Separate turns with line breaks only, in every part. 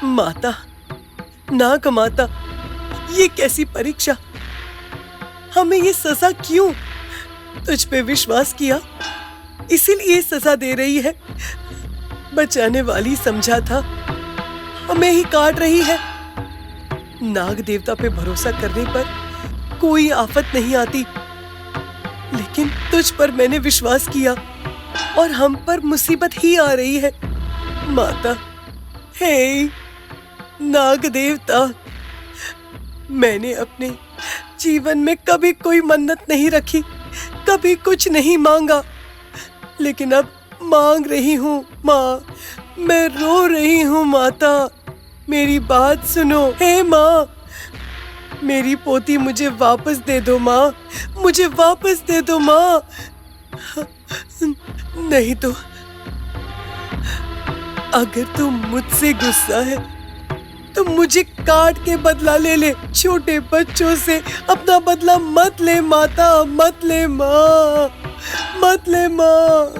माता, नाग माता, ये कैसी परीक्षा? हमें ये सजा क्यों? तुझ पे विश्वास किया, इसीलिए सजा दे रही है। बचाने वाली समझा था, हमें ही काट रही है। नाग देवता पे भरोसा करने पर कोई आफत नहीं आती, लेकिन तुझ पर मैंने विश्वास किया और हम पर मुसीबत ही आ रही है। माता, हे नाग देवता, मैंने अपने जीवन में कभी कोई मन्नत नहीं रखी, कभी कुछ नहीं मांगा, लेकिन अब मांग रही हूँ। माँ, मैं रो रही हूँ। माता, मेरी बात सुनो। हे माँ, मेरी पोती मुझे वापस दे दो। माँ, मुझे वापस दे दो माँ, नहीं तो अगर तू मुझसे गुस्सा है तो मुझे काट के बदला ले ले। छोटे बच्चों से अपना बदला मत ले माता, मत ले माँ, मत ले माँ।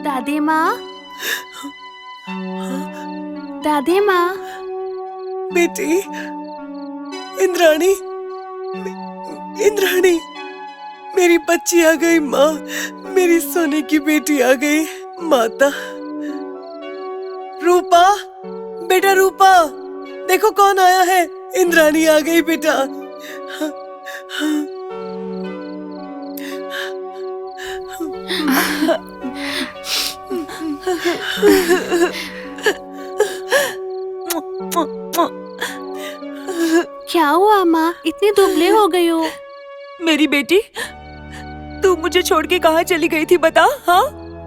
दादी माँ, दादी माँ।
बेटी, इंद्राणी, इंद्राणी, मेरी बच्ची आ गई। माँ, मेरी सोने की बेटी आ गई। माता, रूपा, बेटा रूपा, देखो कौन आया है। इंद्राणी आ गई बेटा।
क्या हुआ माँ, इतनी दुबले हो गई हो?
मेरी बेटी, तू मुझे छोड़ के कहाँ चली गई थी बता? हाँ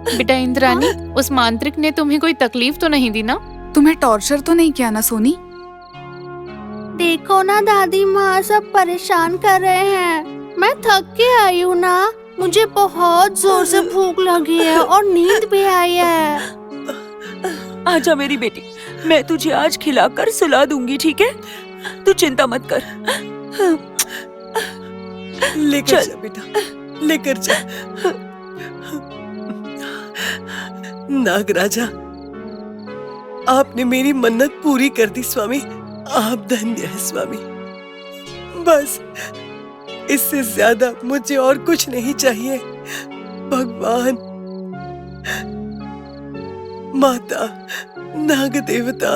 बेटा इंद्राणी, उस मांत्रिक ने तुम्हें कोई तकलीफ तो नहीं दी ना?
तुम्हें टॉर्चर तो नहीं किया ना सोनी?
देखो ना दादी माँ, सब परेशान कर रहे हैं। मैं थक के आई हूँ ना, मुझे बहुत जोर से भूख लगी है और नींद भी आई है।
आजा मेरी बेटी, मैं तुझे आज खिलाकर सुला दूंगी, ठीक है? तू चिंता मत कर।
लेकर जा बेटा, लेकर जा। नागराजा, आपने मेरी मन्नत पूरी कर दी स्वामी। आप धन्य है स्वामी। बस इससे ज्यादा मुझे और कुछ नहीं चाहिए। भगवान, माता, नाग देवता,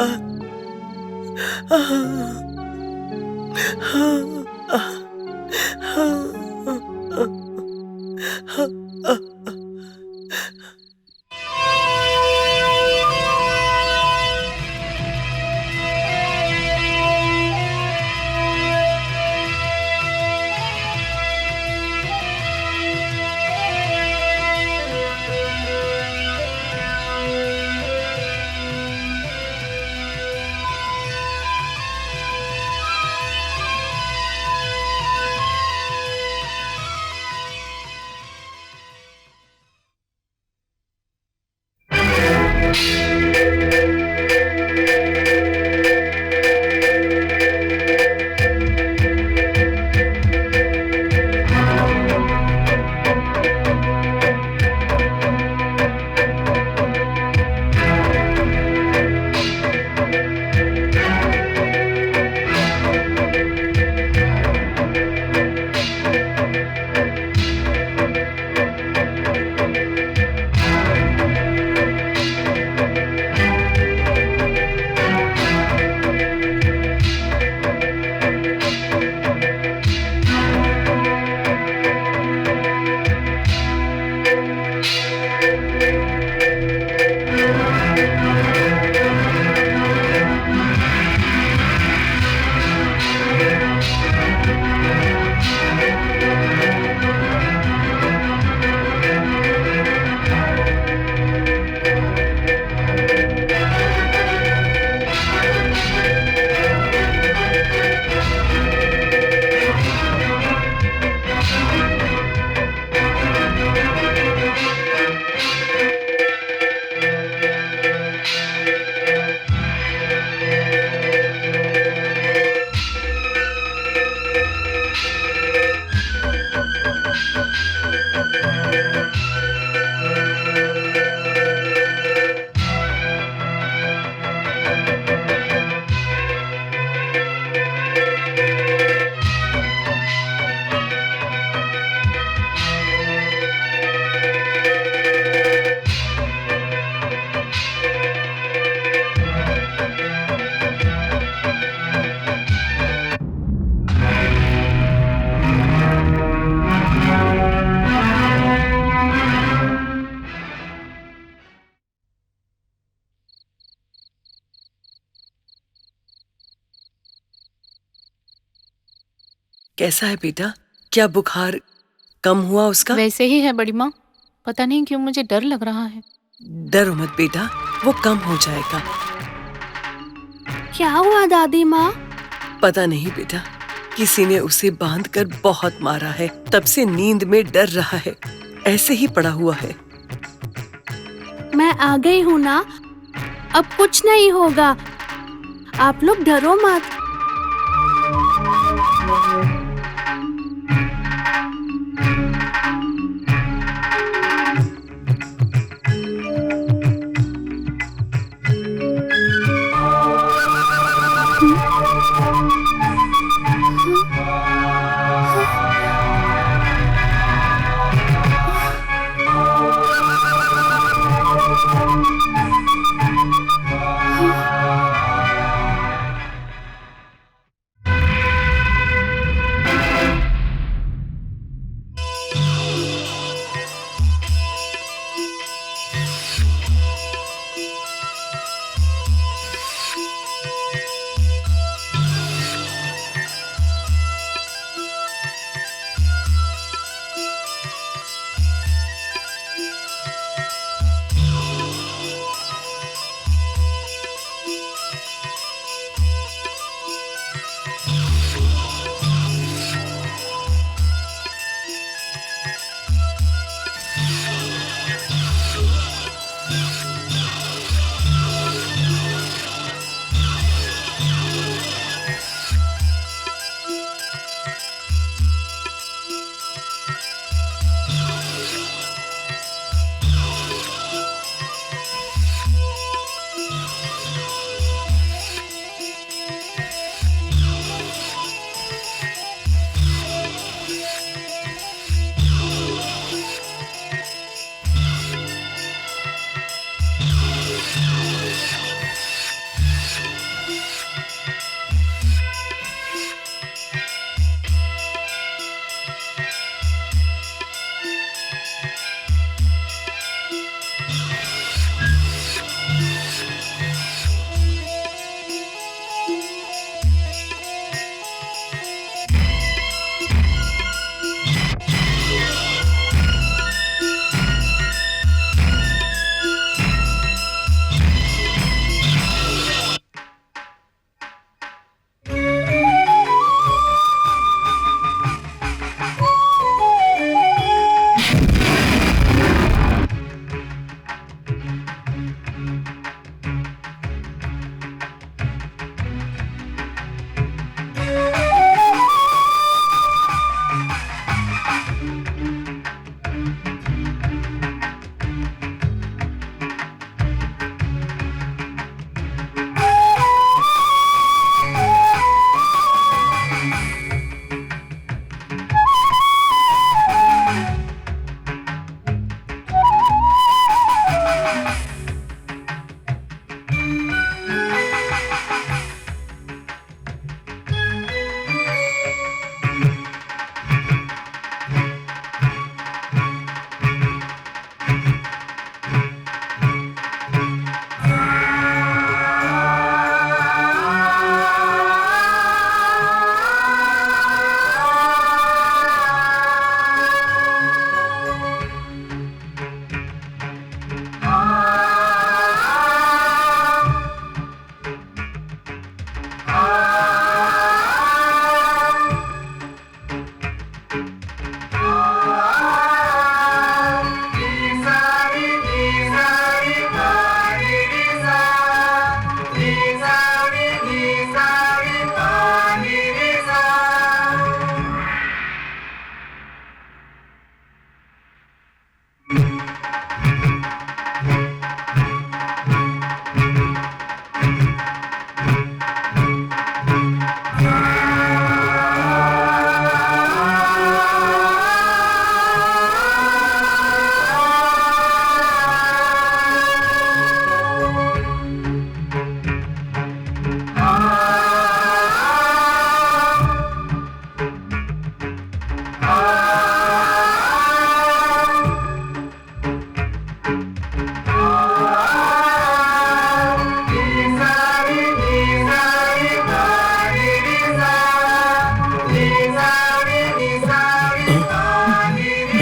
कैसा है बेटा? क्या बुखार कम हुआ उसका?
वैसे ही है बड़ी माँ, पता नहीं क्यों मुझे डर लग रहा है।
डरो मत बेटा, वो कम हो जाएगा।
क्या हुआ दादी माँ?
पता नहीं बेटा, किसी ने उसे बांधकर बहुत मारा है, तब से नींद में डर रहा है, ऐसे ही पड़ा हुआ है।
मैं आ गई हूँ ना, अब कुछ नहीं होगा, आप लोग डरो मत।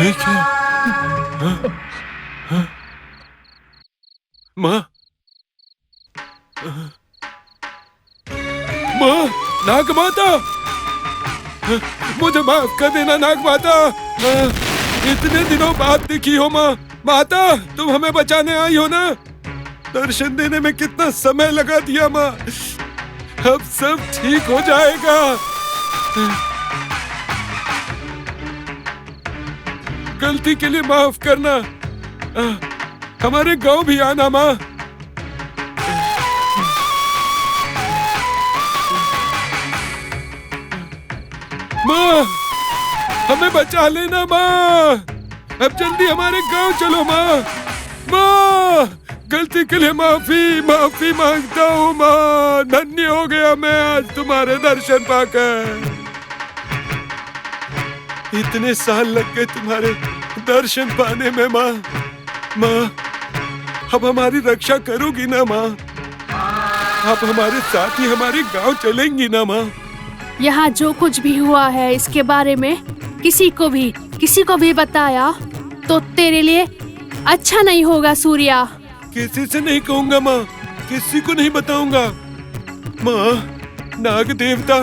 ये क्या? हाँ? हाँ? माँ, माँ, नाग माता, मुझे माफ कर देना नाग माता। इतने दिनों बाद दिखी हो माँ। माता, तुम हमें बचाने आई हो ना? दर्शन देने में कितना समय लगा दिया माँ। अब सब ठीक हो जाएगा। गलती के लिए माफ करना। हमारे गांव भी आना माँ। माँ, हमें बचा लेना माँ। अब जल्दी हमारे गांव चलो माँ। माँ, गलती के लिए माफी मांगता हूँ माँ। धन्य हो गया मैं आज तुम्हारे दर्शन पाकर। इतने साल लग गए तुम्हारे दर्शन पाने में माँ। माँ, अब हमारी रक्षा करोगी ना माँ? आप हमारे साथ ही हमारे गांव चलेंगी ना माँ?
यहाँ जो कुछ भी हुआ है इसके बारे में किसी को भी बताया तो तेरे लिए अच्छा नहीं होगा सूर्या।
किसी से नहीं कहूंगा माँ, किसी को नहीं बताऊंगा। माँ, नाग देवता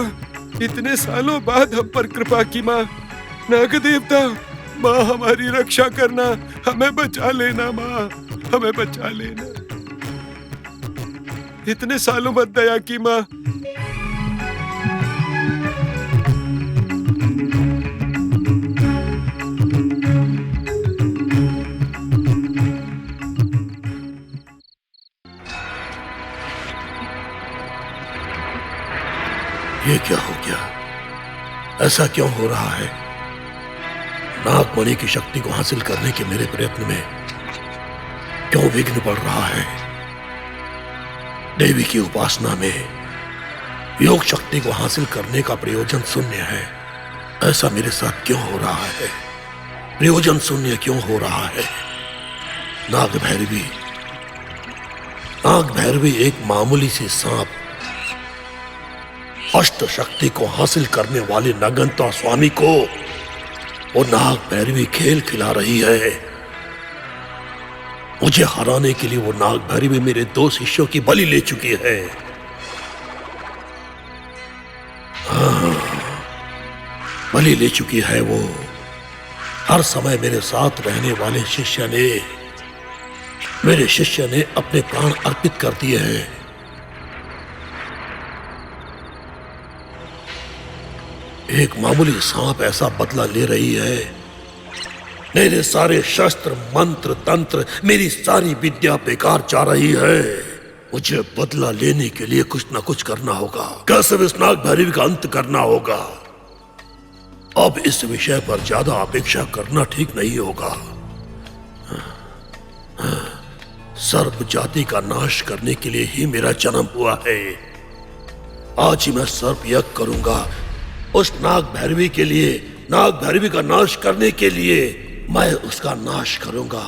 इतने सालों बाद हम पर कृपा की माँ। नाग देवता, माँ हमारी रक्षा करना, हमें बचा लेना माँ, हमें बचा लेना। इतने सालों बाद दया की माँ।
ये क्या हो गया? ऐसा क्यों हो रहा है? नागमणि की शक्ति को हासिल करने के मेरे प्रयत्न में क्यों विघ्न पड़ रहा है? देवी की उपासना में योग शक्ति को हासिल करने का प्रयोजन शून्य है। ऐसा मेरे साथ क्यों हो रहा है? प्रयोजन शून्य क्यों हो रहा है? नाग भैरवी एक मामूली सी सांप अष्ट शक्ति को हासिल करने वाले नगंता स्वामी को वो नाग भैरवी खेल खिला रही है। मुझे हराने के लिए वो नाग भैरवी मेरे 2 शिष्यों की बलि ले चुकी है। हाँ, बलि ले चुकी है वो। हर समय मेरे साथ रहने वाले मेरे शिष्य ने अपने प्राण अर्पित कर दिए हैं। एक मामूली सांप ऐसा बदला ले रही है। मेरे सारे शस्त्र, मंत्र, तंत्र, मेरी सारी विद्या बेकार जा रही है। मुझे बदला लेने के लिए कुछ न कुछ करना होगा। कैसे इस नाग भैरवी का अंत करना होगा। अब इस विषय पर ज्यादा अपेक्षा करना ठीक नहीं होगा। सर्प जाति का नाश करने के लिए ही मेरा जन्म हुआ है। आज ही मैं सर्प यज्ञ करूंगा। उस नाग भैरवी के लिए, नाग भैरवी का नाश करने के लिए मैं उसका नाश करूंगा।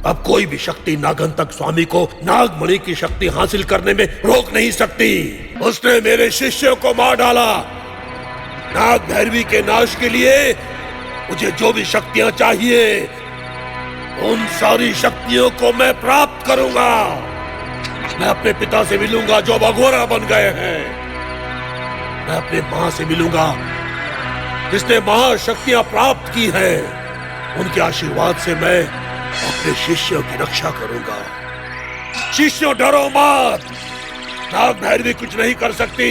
अब कोई भी शक्ति नागंतक स्वामी को नागमणि की शक्ति हासिल करने में रोक नहीं सकती। उसने मेरे शिष्यों को मार डाला। नाग भैरवी के नाश के लिए मुझे जो भी शक्तियां चाहिए उन सारी शक्तियों को मैं प्राप्त करूंगा। मैं अपने पिता से मिलूंगा जो अघोरा बन गए हैं। मैं अपने मां से मिलूंगा जिसने महाशक्तियां प्राप्त की हैं। उनके आशीर्वाद से मैं अपने शिष्यों की रक्षा करूंगा। शिष्यों, डरो मत। नाग भैरवी कुछ नहीं कर सकती।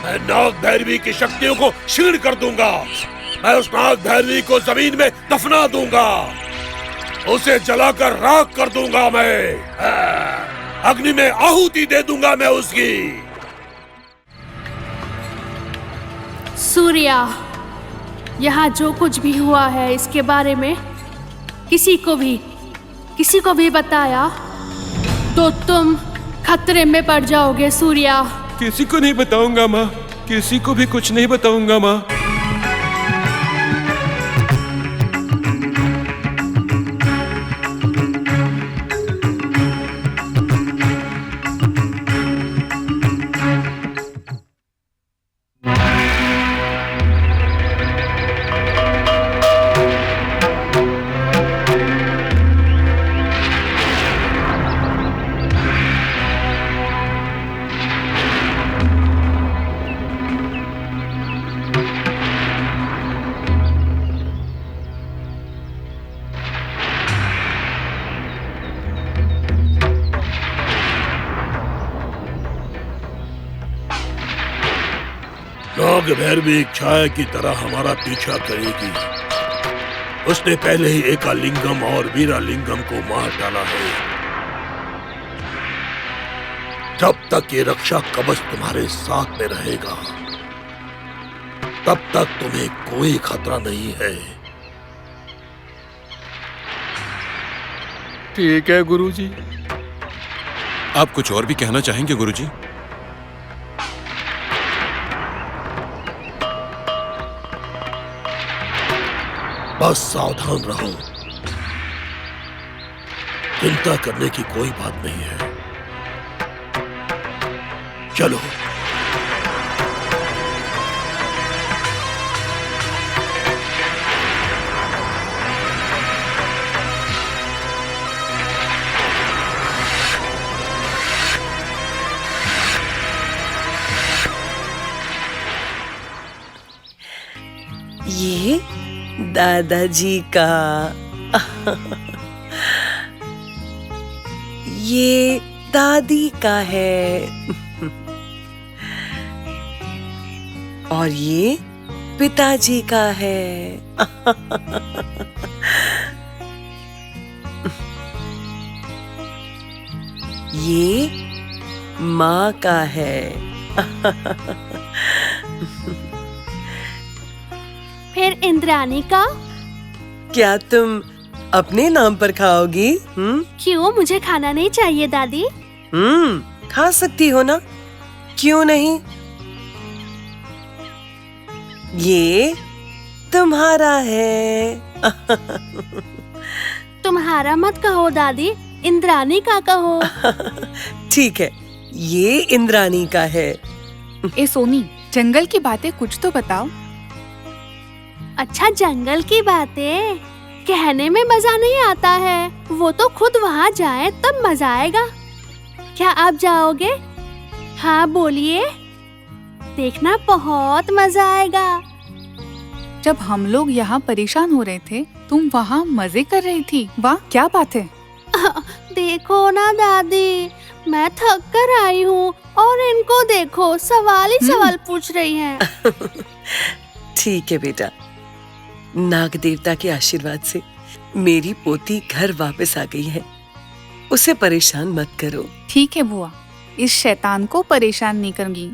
मैं नाग भैरवी की शक्तियों को क्षीण कर दूंगा। मैं उस नाग भैरवी को जमीन में दफना दूंगा। उसे जलाकर राख कर दूंगा। मैं अग्नि में आहुति दे दूंगा मैं उसकी।
सूर्या, यहाँ जो कुछ भी हुआ है इसके बारे में किसी को भी बताया तो तुम खतरे में पड़ जाओगे सूर्या।
किसी को नहीं बताऊंगा माँ, किसी को भी कुछ नहीं बताऊंगा माँ।
नाग भैरवी एक छाया की तरह हमारा पीछा करेगी। उसने पहले ही एकालिंगम और वीरालिंगम को मार डाला है। जब तक ये रक्षा कवच तुम्हारे साथ में रहेगा, तब तक तुम्हें कोई खतरा नहीं है।
ठीक है गुरुजी।
आप कुछ और भी कहना चाहेंगे गुरुजी?
बस सावधान रहो, चिंता करने की कोई बात नहीं है। चलो।
ये दादाजी का ये दादी का है और ये पिताजी का है। ये माँ का है।
फिर इंद्राणी का?
क्या तुम अपने नाम पर खाओगी?
क्यों, मुझे खाना नहीं चाहिए दादी?
खा सकती हो ना, क्यों नहीं? ये तुम्हारा है।
तुम्हारा मत कहो दादी, इंद्राणी का कहो।
ठीक है, ये इंद्राणी का है।
ए सोनी, जंगल की बातें कुछ तो बताओ।
अच्छा, जंगल की बातें कहने में मजा नहीं आता है, वो तो खुद वहाँ जाए तब मजा आएगा। क्या आप जाओगे? हाँ बोलिए, देखना बहुत मजा आएगा।
जब हम लोग यहाँ परेशान हो रहे थे, तुम वहाँ मजे कर रही थी। वाह, क्या बात है।
देखो ना दादी, मैं थक कर आई हूँ और इनको देखो, सवाल ही सवाल पूछ रही हैं।
ठीक है बेटा, नाग देवता के आशीर्वाद से मेरी पोती घर वापस आ गई है, उसे परेशान मत करो।
ठीक है बुआ, इस शैतान को परेशान नहीं करूंगी।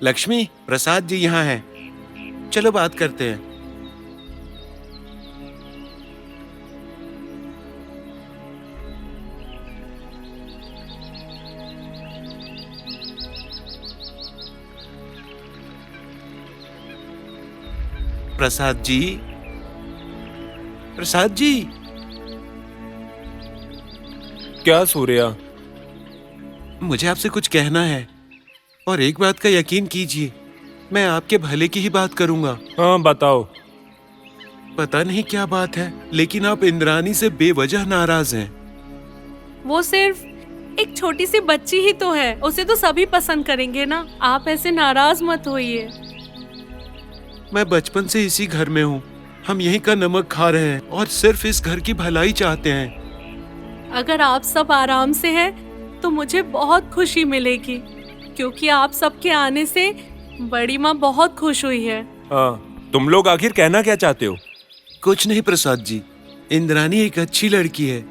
लक्ष्मी, प्रसाद जी यहाँ हैं। चलो बात करते हैं। प्रसाद जी, प्रसाद जी।
क्या सूर्या?
मुझे आपसे कुछ कहना है और एक बात का यकीन कीजिए, मैं आपके भले की ही बात करूंगा।
हाँ बताओ।
पता नहीं क्या बात है, लेकिन आप इंद्रानी से बेवजह नाराज हैं।
वो सिर्फ एक छोटी सी बच्ची ही तो है, उसे तो सभी पसंद करेंगे ना। आप ऐसे नाराज मत होइए।
मैं बचपन से इसी घर में हूँ, हम यहीं का नमक खा रहे हैं और सिर्फ इस घर की भलाई चाहते हैं।
अगर आप सब आराम से हैं, तो मुझे बहुत खुशी मिलेगी, क्योंकि आप सबके आने से बड़ी माँ बहुत खुश हुई है।
हाँ, तुम लोग आखिर कहना क्या चाहते हो?
कुछ नहीं प्रसाद जी, इंद्रानी एक अच्छी लड़की है,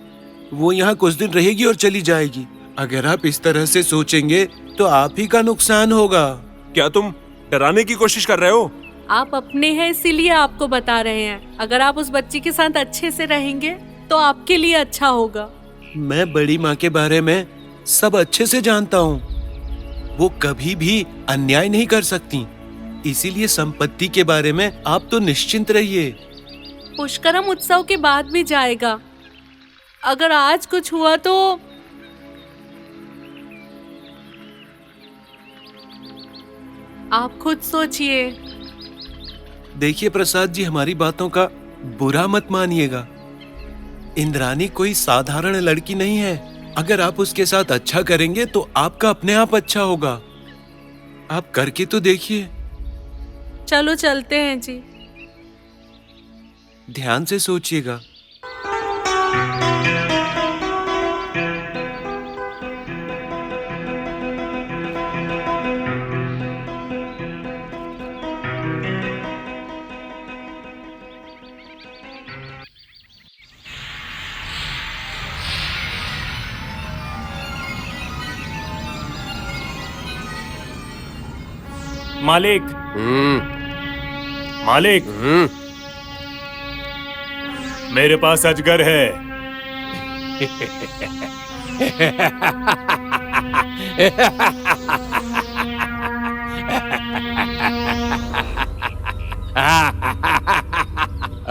वो यहाँ कुछ दिन रहेगी और चली जाएगी। अगर आप इस तरह से सोचेंगे तो आप ही का नुकसान होगा।
क्या तुम डराने की कोशिश कर रहे हो?
आप अपने हैं इसीलिए आपको बता रहे हैं। अगर आप उस बच्ची के साथ अच्छे से रहेंगे तो आपके लिए अच्छा होगा।
मैं बड़ी माँ के बारे में सब अच्छे से जानता हूँ, वो कभी भी अन्याय नहीं कर सकती, इसीलिए संपत्ति के बारे में आप तो निश्चिंत रहिए।
पुष्करम उत्सव के बाद भी जाएगा। अगर आज कुछ हुआ तो आप खुद सोचिए।
देखिए प्रसाद जी, हमारी बातों का बुरा मत मानिएगा। इंद्रानी कोई साधारण लड़की नहीं है। अगर आप उसके साथ अच्छा करेंगे तो आपका अपने आप अच्छा होगा। आप करके तो देखिए।
चलो चलते हैं जी।
ध्यान से सोचिएगा।
मालिक। मालिक, मेरे पास अजगर है।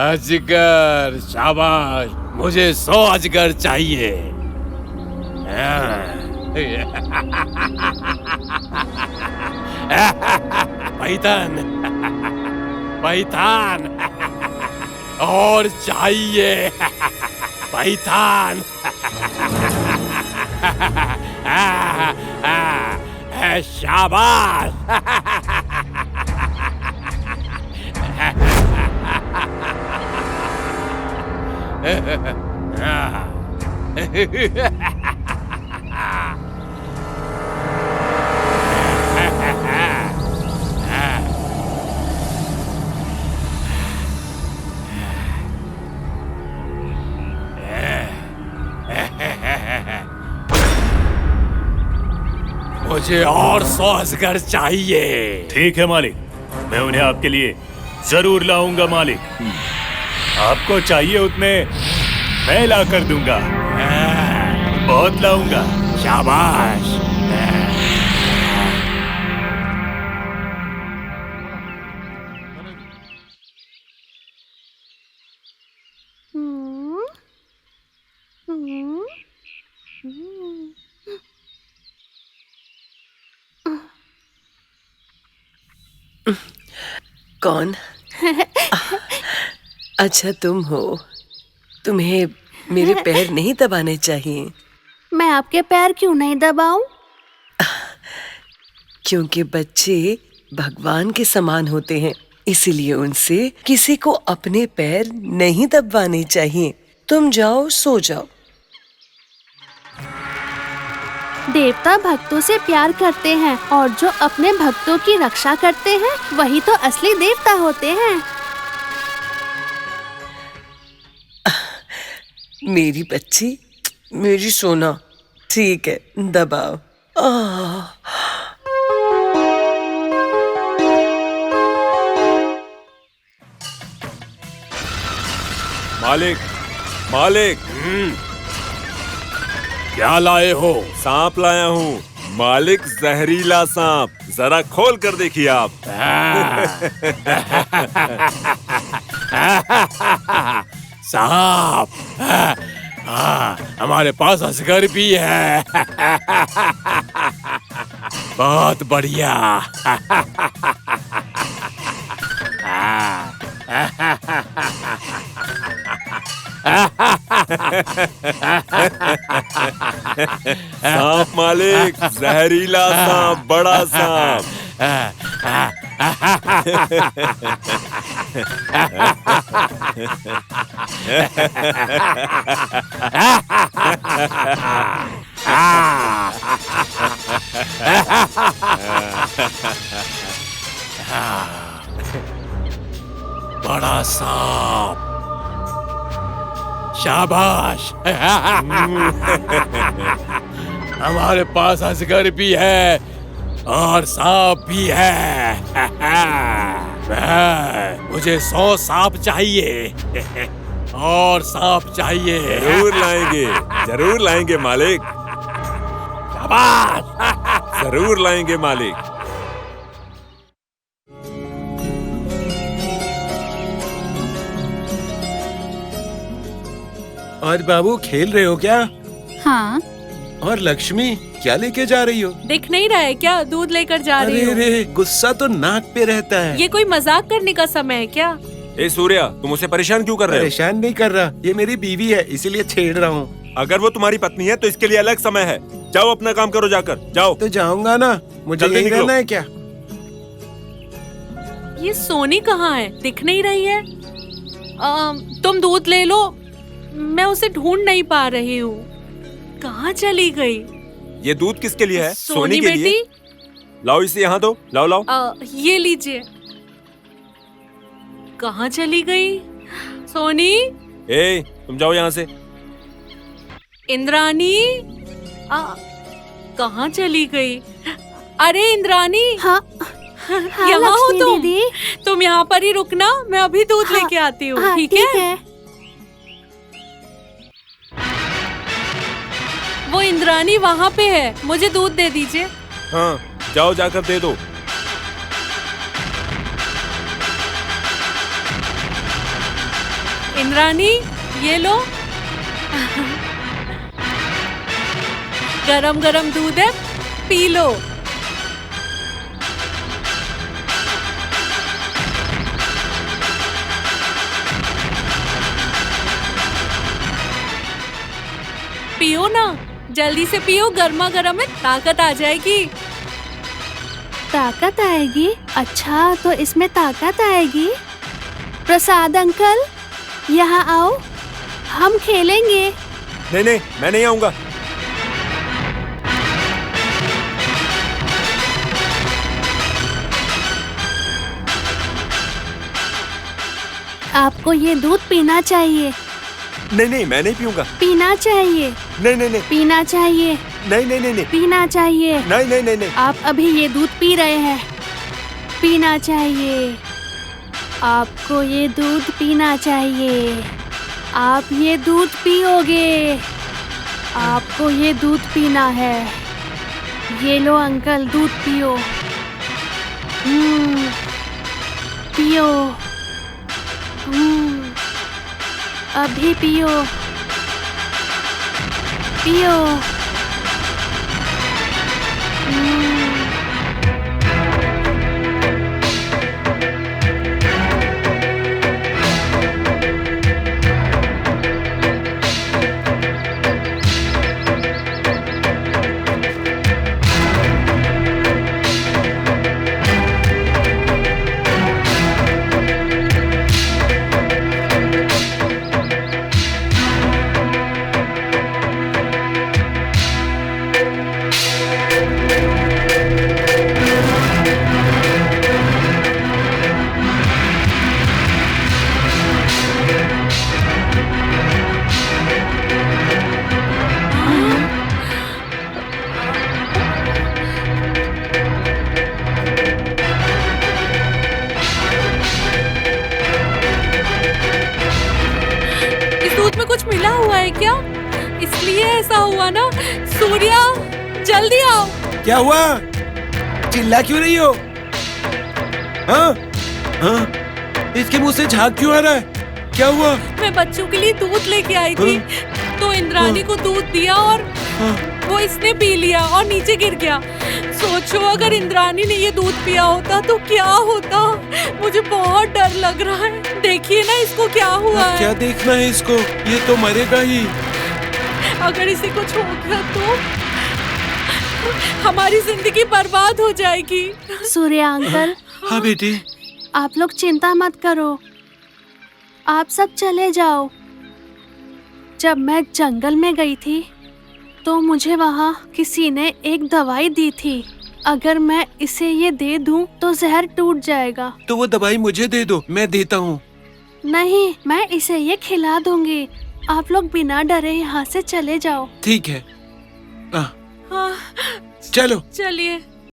अजगर, शाबाश, मुझे 100 अजगर चाहिए। पैतान, पैतान, और चाहिए पैतान। शाबाश। मुझे और 100 अजगर चाहिए।
ठीक है मालिक, मैं उन्हें आपके लिए जरूर लाऊंगा मालिक। आपको चाहिए उतने मैं ला कर दूंगा, बहुत लाऊंगा।
शाबाश।
कौन? अच्छा तुम हो। तुम्हें मेरे पैर नहीं दबाने चाहिए।
मैं आपके पैर क्यों नहीं दबाऊं?
क्योंकि बच्चे भगवान के समान होते हैं, इसीलिए उनसे किसी को अपने पैर नहीं दबाने चाहिए। तुम जाओ, सो जाओ।
देवता भक्तों से प्यार करते हैं और जो अपने भक्तों की रक्षा करते हैं वही तो असली देवता होते हैं।
मेरी बच्ची, मेरी सोना, ठीक है, दबाओ।
मालिक, मालिक,
क्या लाए हो?
सांप लाया हूँ। मालिक, जहरीला सांप। जरा खोल कर देखिए आप।
सांप। हमारे पास असगर भी है। बहुत बढ़िया।
सांप मालिक, जहरीला सांप, बड़ा सांप।
बड़ा सांप। शाबाश। हमारे पास अजगर भी है और सांप भी है। मुझे 100 सांप चाहिए और सांप चाहिए।
जरूर लाएंगे, जरूर लाएंगे मालिक।
शाबाश।
जरूर लाएंगे मालिक।
और बाबू खेल रहे हो क्या?
हाँ।
और लक्ष्मी क्या लेके जा रही हो?
दिख नहीं रहा है क्या? दूध लेकर जा रही
अरे
हूँ।
रे, गुस्सा तो नाक पे रहता है।
ये कोई मजाक करने का समय है क्या?
ए सूर्या, तुम उसे परेशान क्यों कर रहे हो?
परेशान नहीं कर रहा, ये मेरी बीवी है इसीलिए छेड़ रहा हूँ।
अगर वो तुम्हारी पत्नी है तो इसके लिए अलग समय है। जाओ अपना काम करो, जाकर जाओ।
तो जाऊंगा ना, मुझे
जल्दी
यही
निकलो।
रहना है क्या?
ये सोनी कहाँ है? दिख नहीं रही है। तुम दूध ले लो, मैं उसे ढूंढ नहीं पा रही हूँ। कहाँ चली गई?
ये दूध किसके लिए है?
सोनी
के लिए। लाओ इसे यहाँ दो, लाओ लाओ।
ये लीजिए। कहाँ चली गई सोनी?
ए, तुम जाओ यहाँ से।
इंद्रानी, कहाँ चली गई? अरे इंद्रानी।
हाँ,
यहाँ हो
लक्ष्मी
तुम?
दीदी।
तुम यहाँ पर ही रुकना, मैं अभी दूध लेके आती हूँ।
हाँ,
ठीक है? वो इंद्रानी वहाँ पे है, मुझे दूध दे दीजिए।
हाँ, जाओ जाकर दे दो।
इंद्रानी, ये लो। गरम गरम दूध है, पी लो। पियो ना, जल्दी से पियो, गर्मा गर्म है, ताकत आ जाएगी।
ताकत आएगी? अच्छा, तो इसमें ताकत आएगी। प्रसाद अंकल, यहाँ आओ, हम खेलेंगे।
नहीं नहीं, मैं नहीं आऊंगा।
आपको ये दूध पीना चाहिए।
नहीं नहीं, मैं नहीं पीऊंगा।
पीना चाहिए।
नहीं नहीं नहीं।
पीना चाहिए।
नहीं नहीं नहीं नहीं।
पीना चाहिए।
नहीं नहीं नहीं नहीं।
आप अभी ये दूध पी रहे हैं, पीना चाहिए। आपको ये दूध पीना चाहिए। आप ये दूध पियोगे। आपको ये दूध पीना है। ये लो अंकल, दूध पियो। पियो। अभी पियो। पियो।
ऐसा हुआ ना। सूर्या जल्दी आओ।
क्या हुआ? चिल्ला क्यों रही हो? हाँ? हाँ? इसके मुंह से झाग क्यों आ रहा है? क्या हुआ?
मैं बच्चों के लिए दूध लेके आई थी, तो इंद्राणी को दूध दिया और वो इसने पी लिया और नीचे गिर गया। सोचो अगर इंद्राणी ने ये दूध पिया होता तो क्या होता। मुझे बहुत डर लग रहा है। देखिए ना इसको क्या हुआ है।
क्या देखना है इसको? ये तो मरेगा ही।
अगर इसे कुछ हो गया तो हमारी जिंदगी बर्बाद हो जाएगी।
सूर्या अंकल,
हाँ बेटी।
आप लोग चिंता मत करो, आप सब चले जाओ। जब मैं जंगल में गई थी तो मुझे वहाँ किसी ने एक दवाई दी थी। अगर मैं इसे ये दे दूं तो जहर टूट जाएगा।
तो वो दवाई मुझे दे दो, मैं देता हूँ।
नहीं, मैं इसे ये खिला दूंगी। आप लोग बिना डरे यहाँ से चले जाओ।
ठीक है।
हाँ,
चलो।
चलिए।